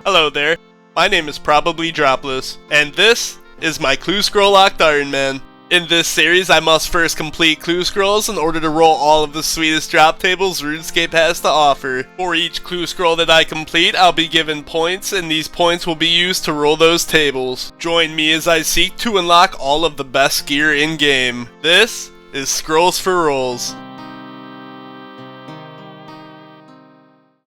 Hello there, my name is Probably Dropless, and this is my Clue Scroll Locked Iron Man. In this series, I must first complete clue scrolls in order to roll all of the sweetest drop tables RuneScape has to offer. For each clue scroll that I complete, I'll be given points, and these points will be used to roll those tables. Join me as I seek to unlock all of the best gear in-game. This is Scrolls for Rolls.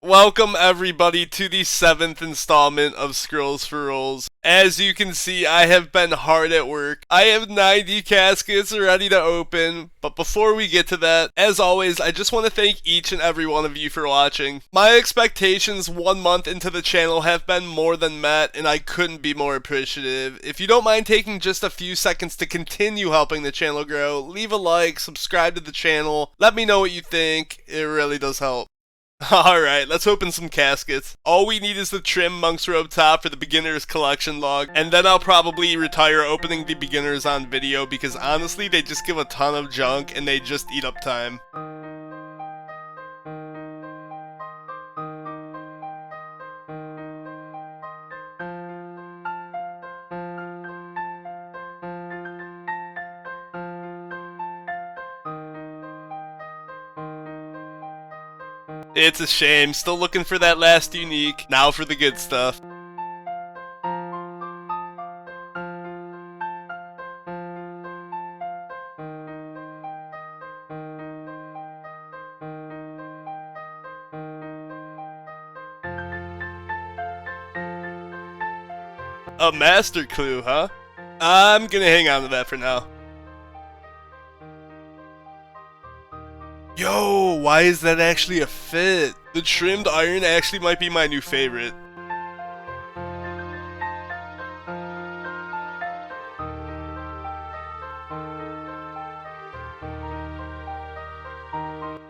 Welcome everybody to the 7th installment of Scrolls for Rolls. As you can see, I have been hard at work. I have 90 caskets ready to open, but before we get to that, as always, I just want to thank each and every one of you for watching. My expectations 1 month into the channel have been more than met, and I couldn't be more appreciative. If you don't mind taking just a few seconds to continue helping the channel grow, leave a like, subscribe to the channel, let me know what you think. It really does help. Alright, let's open some caskets. All we need is the trim monk's robe top for the beginner's collection log, and then I'll probably retire opening the beginners on video because honestly they just give a ton of junk and they just eat up time. It's a shame, still looking for that last unique. Now for the good stuff. A master clue, huh? I'm gonna hang on to that for now. Yo, why is that actually a fit? The trimmed iron actually might be my new favorite.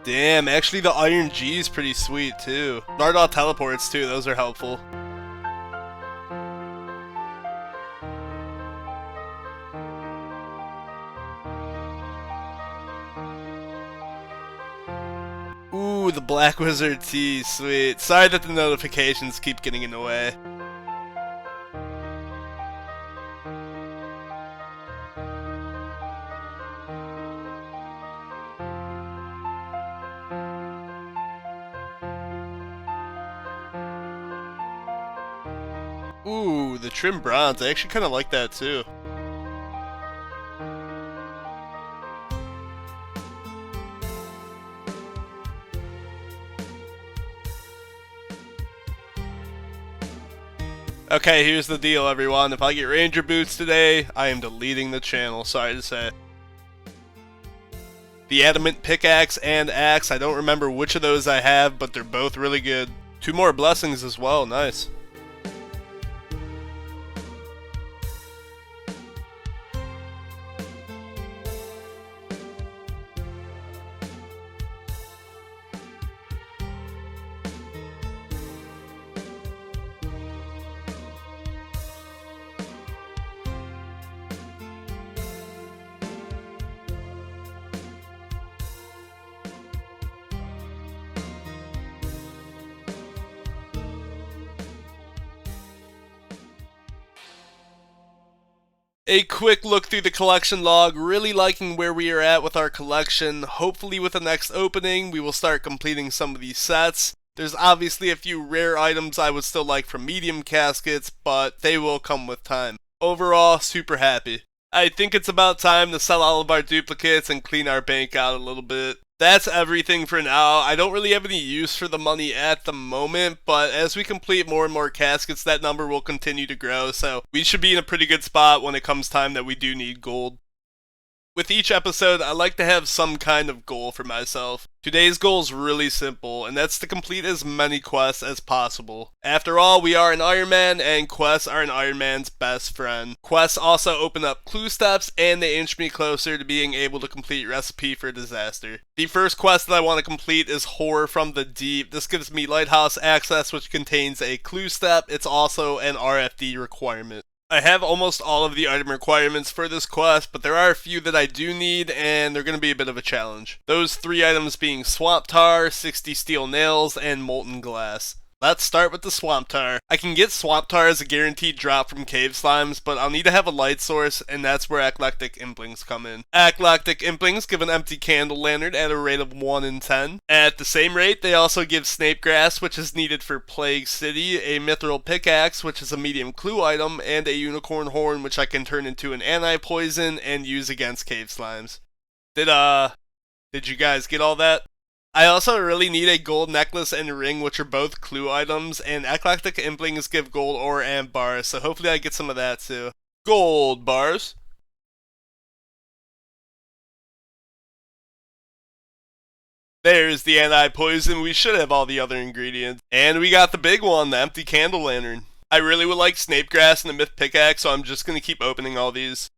Damn, actually the iron G is pretty sweet too. Nardal teleports too, those are helpful. Ooh, the Black Wizard T, sweet. Sorry that the notifications keep getting in the way. Ooh, the trim bronze. I actually kind of like that too. Okay, here's the deal, everyone. If I get Ranger Boots today, I am deleting the channel, sorry to say. The Adamant Pickaxe and Axe, I don't remember which of those I have, but they're both really good. 2 more blessings as well, nice. A quick look through the collection log, really liking where we are at with our collection. Hopefully with the next opening, we will start completing some of these sets. There's obviously a few rare items I would still like from medium caskets, but they will come with time. Overall, super happy. I think it's about time to sell all of our duplicates and clean our bank out a little bit. That's everything for now. I don't really have any use for the money at the moment, but as we complete more and more caskets, that number will continue to grow, so we should be in a pretty good spot when it comes time that we do need gold. With each episode, I like to have some kind of goal for myself. Today's goal is really simple, and that's to complete as many quests as possible. After all, we are an Iron Man, and quests are an Iron Man's best friend. Quests also open up clue steps, and they inch me closer to being able to complete Recipe for Disaster. The first quest that I want to complete is Horror from the Deep. This gives me Lighthouse access, which contains a clue step. It's also an RFD requirement. I have almost all of the item requirements for this quest, but there are a few that I do need, and they're going to be a bit of a challenge. Those 3 items being Swamp Tar, 60 Steel Nails, and Molten Glass. Let's start with the Swamp Tar. I can get Swamp Tar as a guaranteed drop from Cave Slimes, but I'll need to have a light source, and that's where Eclectic Implings come in. Eclectic Implings give an empty candle lantern at a rate of 1 in 10. At the same rate, they also give Snape Grass, which is needed for Plague City, a Mithril Pickaxe, which is a medium clue item, and a Unicorn Horn, which I can turn into an anti-poison and use against Cave Slimes. Did you guys get all that? I also really need a gold necklace and ring, which are both clue items, and Eclectic Implings give gold ore and bars, so hopefully I get some of that too. Gold bars. There's the anti-poison. We should have all the other ingredients. And we got the big one, the empty candle lantern. I really would like Snape Grass and the Myth Pickaxe, so I'm just going to keep opening all these.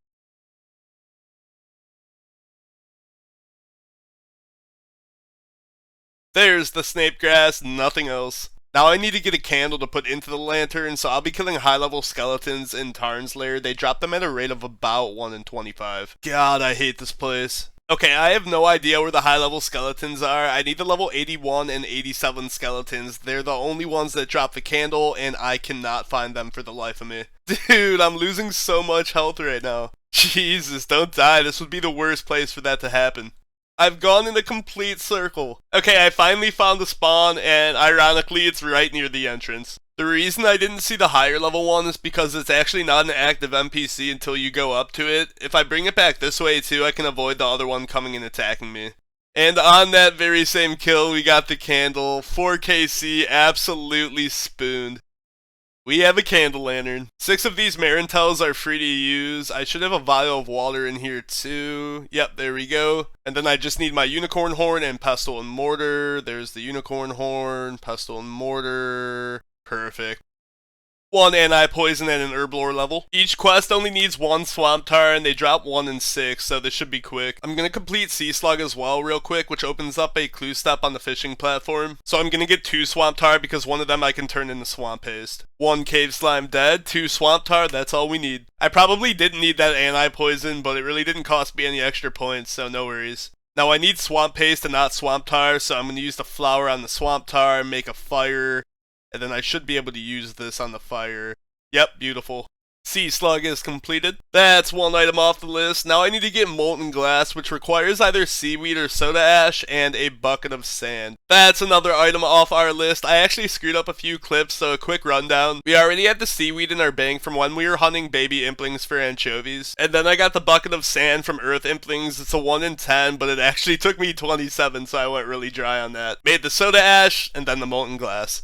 There's the Snape Grass, nothing else. Now I need to get a candle to put into the lantern, so I'll be killing high-level skeletons in Tarn's Lair. They drop them at a rate of about 1 in 25. God, I hate this place. Okay, I have no idea where the high-level skeletons are. I need the level 81 and 87 skeletons. They're the only ones that drop the candle, and I cannot find them for the life of me. Dude, I'm losing so much health right now. Jesus, don't die. This would be the worst place for that to happen. I've gone in a complete circle. Okay, I finally found the spawn, and ironically, it's right near the entrance. The reason I didn't see the higher level one is because it's actually not an active NPC until you go up to it. If I bring it back this way too, I can avoid the other one coming and attacking me. And on that very same kill, we got the candle. 4KC, absolutely spooned. We have a candle lantern. 6 of these Marintels are free to use. I should have a vial of water in here too. Yep, there we go. And then I just need my Unicorn Horn and Pestle and Mortar. There's the Unicorn Horn, Pestle and Mortar. Perfect. 1 anti-poison at an herblore level. Each quest only needs 1 Swamp Tar, and they drop 1 in 6, so this should be quick. I'm gonna complete Sea Slug as well real quick, which opens up a clue step on the fishing platform. So I'm gonna get 2 Swamp Tar, because one of them I can turn into Swamp Paste. 1 Cave Slime dead, 2 Swamp Tar, that's all we need. I probably didn't need that anti-poison, but it really didn't cost me any extra points, so no worries. Now I need Swamp Paste and not Swamp Tar, so I'm gonna use the flour on the Swamp Tar, make a fire. And then I should be able to use this on the fire. Yep, beautiful. Sea Slug is completed. That's 1 item off the list. Now I need to get Molten Glass, which requires either seaweed or soda ash and a bucket of sand. That's another item off our list. I actually screwed up a few clips, so a quick rundown. We already had the seaweed in our bank from when we were hunting baby implings for anchovies. And then I got the bucket of sand from earth implings. It's a 1 in 10, but it actually took me 27, so I went really dry on that. Made the soda ash, and then the Molten Glass.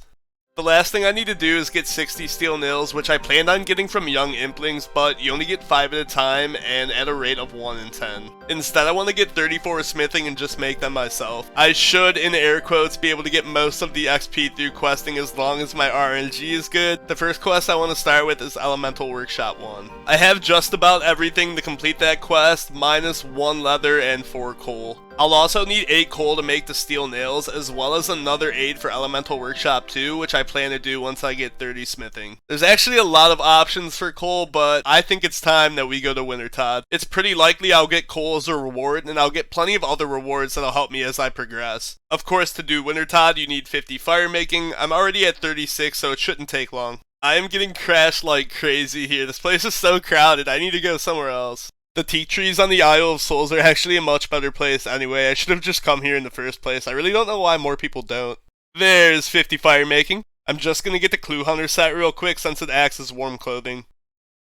The last thing I need to do is get 60 steel nails, which I planned on getting from young implings, but you only get 5 at a time and at a rate of 1 in 10. Instead, I want to get 34 smithing and just make them myself. I should, in air quotes, be able to get most of the XP through questing as long as my RNG is good. The first quest I want to start with is Elemental Workshop 1. I have just about everything to complete that quest, minus 1 leather and 4 coal. I'll also need 8 coal to make the steel nails, as well as another 8 for Elemental Workshop 2, which I plan to do once I get 30 smithing. There's actually a lot of options for coal, but I think it's time that we go to Wintertodt. It's pretty likely I'll get coal as a reward, and I'll get plenty of other rewards that'll help me as I progress. Of course, to do Wintertodt, you need 50 fire making. I'm already at 36, so it shouldn't take long. I am getting crashed like crazy here. This place is so crowded. I need to go somewhere else. The teak trees on the Isle of Souls are actually a much better place anyway. I should have just come here in the first place. I really don't know why more people don't. There's 50 fire making. I'm just gonna get the Clue Hunter set real quick since it acts as warm clothing.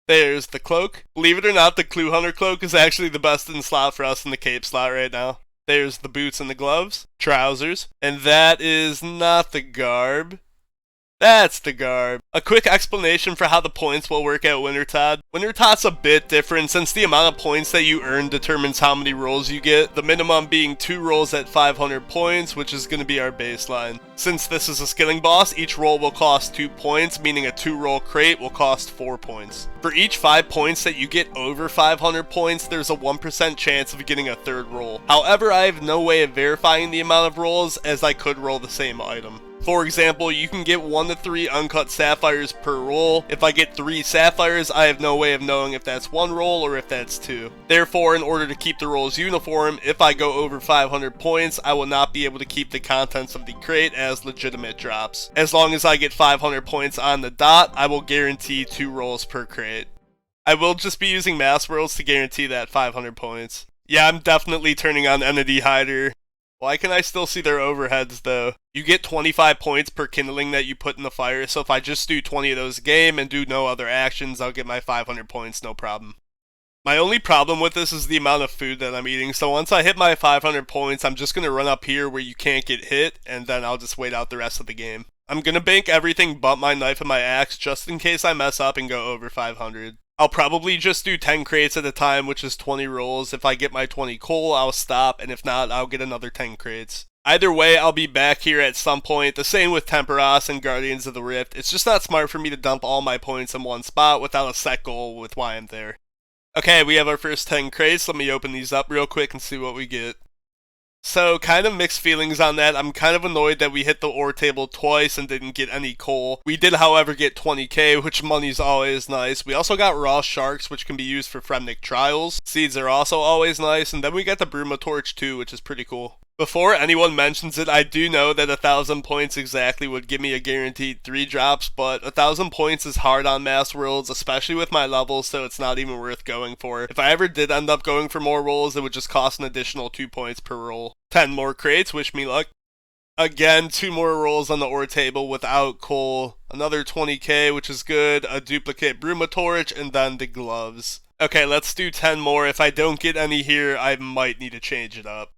There's the cloak. Believe it or not, the Clue Hunter cloak is actually the best in slot for us in the cape slot right now. There's the boots and the gloves, trousers, and that is not the garb. That's the garb. A quick explanation for how the points will work at Wintertodt. Wintertodt's a bit different since the amount of points that you earn determines how many rolls you get, the minimum being 2 rolls at 500 points, which is going to be our baseline. Since this is a skilling boss, each roll will cost 2 points, meaning a 2-roll crate will cost 4 points. For each 5 points that you get over 500 points, there's a 1% chance of getting a 3rd roll. However, I have no way of verifying the amount of rolls, as I could roll the same item. For example, you can get 1 to 3 uncut sapphires per roll. If I get 3 sapphires, I have no way of knowing if that's 1 roll or if that's 2. Therefore, in order to keep the rolls uniform, if I go over 500 points, I will not be able to keep the contents of the crate as legitimate drops. As long as I get 500 points on the dot, I will guarantee 2 rolls per crate. I will just be using mass worlds to guarantee that 500 points. Yeah, I'm definitely turning on Entity Hider. Why can I still see their overheads though? You get 25 points per kindling that you put in the fire, so if I just do 20 of those a game and do no other actions, I'll get my 500 points, no problem. My only problem with this is the amount of food that I'm eating, so once I hit my 500 points, I'm just going to run up here where you can't get hit, and then I'll just wait out the rest of the game. I'm going to bank everything but my knife and my axe, just in case I mess up and go over 500. I'll probably just do 10 crates at a time, which is 20 rolls. If I get my 20 coal, I'll stop, and if not, I'll get another 10 crates. Either way, I'll be back here at some point. The same with Temperos and Guardians of the Rift. It's just not smart for me to dump all my points in one spot without a set goal with why I'm there. Okay, we have our first 10 crates. Let me open these up real quick and see what we get. So, kind of mixed feelings on that. I'm kind of annoyed that we hit the ore table twice and didn't get any coal. We did, however, get 20k, which money's always nice. We also got raw sharks, which can be used for Fremnik trials. Seeds are also always nice, and then we got the Wintertodt too, which is pretty cool. Before anyone mentions it, I do know that 1,000 points exactly would give me a guaranteed 3 drops, but 1,000 points is hard on Mass Worlds, especially with my levels, so it's not even worth going for. If I ever did end up going for more rolls, it would just cost an additional 2 points per roll. 10 more crates, wish me luck. Again, 2 more rolls on the ore table without coal. Another 20k, which is good, a duplicate Wintertodt, and then the gloves. Okay, let's do 10 more. If I don't get any here, I might need to change it up.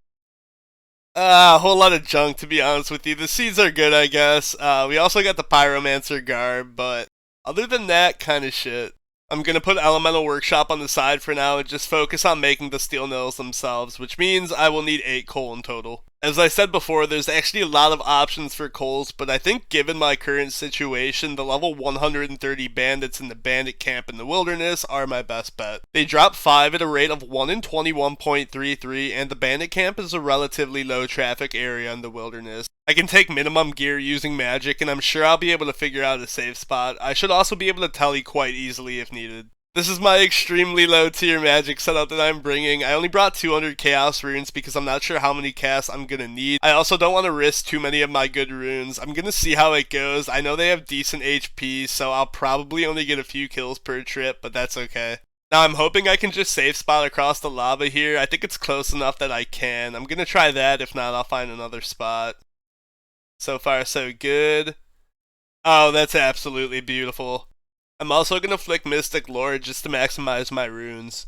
A whole lot of junk, to be honest with you. The seeds are good, I guess. We also got the Pyromancer garb, but other than that, kind of shit. I'm going to put Elemental Workshop on the side for now and just focus on making the steel nails themselves, which means I will need 8 coal in total. As I said before, there's actually a lot of options for coals, but I think given my current situation, the level 130 bandits in the bandit camp in the wilderness are my best bet. They drop 5 at a rate of 1 in 21.33, and the bandit camp is a relatively low traffic area in the wilderness. I can take minimum gear using magic, and I'm sure I'll be able to figure out a safe spot. I should also be able to tele quite easily if needed. This is my extremely low tier magic setup that I'm bringing. I only brought 200 chaos runes because I'm not sure how many casts I'm gonna need. I also don't want to risk too many of my good runes. I'm gonna see how it goes. I know they have decent HP, so I'll probably only get a few kills per trip, but that's okay. Now I'm hoping I can just safe spot across the lava here. I think it's close enough that I can. I'm gonna try that. If not, I'll find another spot. So far, so good. Oh, that's absolutely beautiful. I'm also going to flick Mystic Lore just to maximize my runes.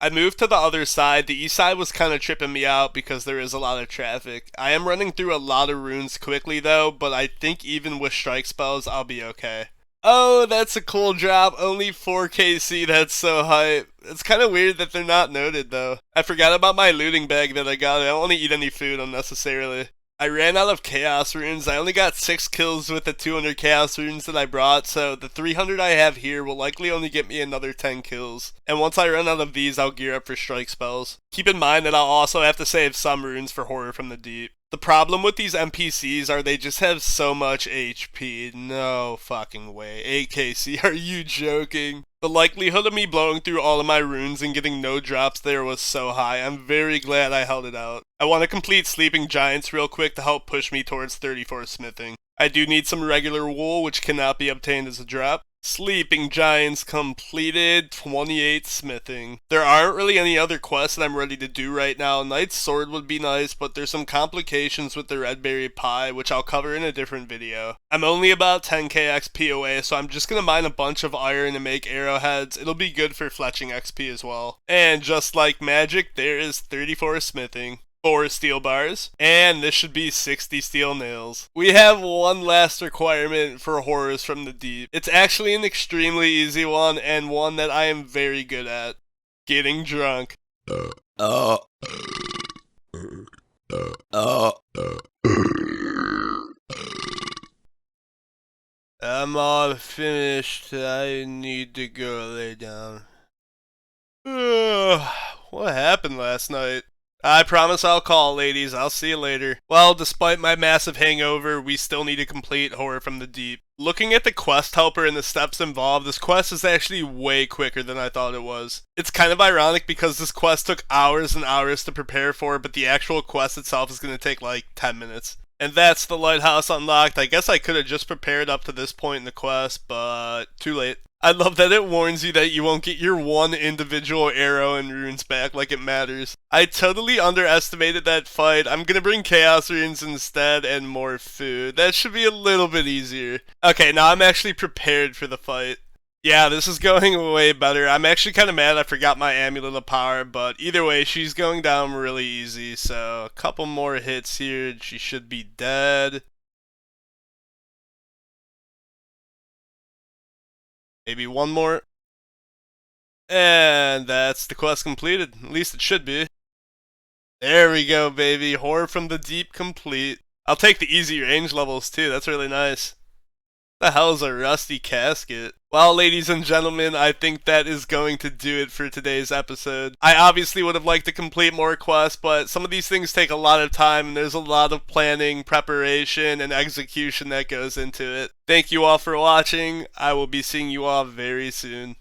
I moved to the other side. The east side was kind of tripping me out because there is a lot of traffic. I am running through a lot of runes quickly though, but I think even with strike spells, I'll be okay. Oh, that's a cool drop. Only 4kc, that's so hype. It's kind of weird that they're not noted though. I forgot about my looting bag that I got. I don't want to eat any food unnecessarily. I ran out of chaos runes. I only got 6 kills with the 200 chaos runes that I brought, so the 300 I have here will likely only get me another 10 kills. And once I run out of these, I'll gear up for strike spells. Keep in mind that I'll also have to save some runes for Horror from the Deep. The problem with these NPCs are they just have so much HP. No fucking way. 8kc, are you joking? The likelihood of me blowing through all of my runes and getting no drops there was so high. I'm very glad I held it out. I want to complete Sleeping Giants real quick to help push me towards 34 smithing. I do need some regular wool, which cannot be obtained as a drop. Sleeping Giants completed, 28 smithing. There aren't really any other quests that I'm ready to do right now. Knight's Sword would be nice, but there's some complications with the red berry pie, which I'll cover in a different video. I'm only about 10k XP away, so I'm just gonna mine a bunch of iron and make arrowheads. It'll be good for fletching XP as well. And just like magic, there is 34 smithing. 4 steel bars, and this should be 60 steel nails. We have one last requirement for Horrors from the Deep. It's actually an extremely easy one, and one that I am very good at. Getting drunk. I'm all finished. I need to go lay down. What happened last night? I promise I'll call, ladies. I'll see you later. Well, despite my massive hangover, we still need to complete Horror from the Deep. Looking at the quest helper and the steps involved, this quest is actually way quicker than I thought it was. It's kind of ironic because this quest took hours and hours to prepare for, but the actual quest itself is going to take like 10 minutes. And that's the lighthouse unlocked. I guess I could have just prepared up to this point in the quest, but too late. I love that it warns you that you won't get your one individual arrow and runes back like it matters. I totally underestimated that fight. I'm gonna bring chaos runes instead and more food. That should be a little bit easier. Okay, now I'm actually prepared for the fight. Yeah, this is going way better. I'm actually kind of mad I forgot my amulet of power, but either way, she's going down really easy. So a couple more hits here, and she should be dead. Maybe one more. And that's the quest completed. At least it should be. There we go, baby. Horror from the Deep complete. I'll take the easy range levels too. That's really nice. The hell is a rusty casket? Well, ladies and gentlemen, I think that is going to do it for today's episode. I obviously would have liked to complete more quests, but some of these things take a lot of time, and there's a lot of planning, preparation, and execution that goes into it. Thank you all for watching. I will be seeing you all very soon.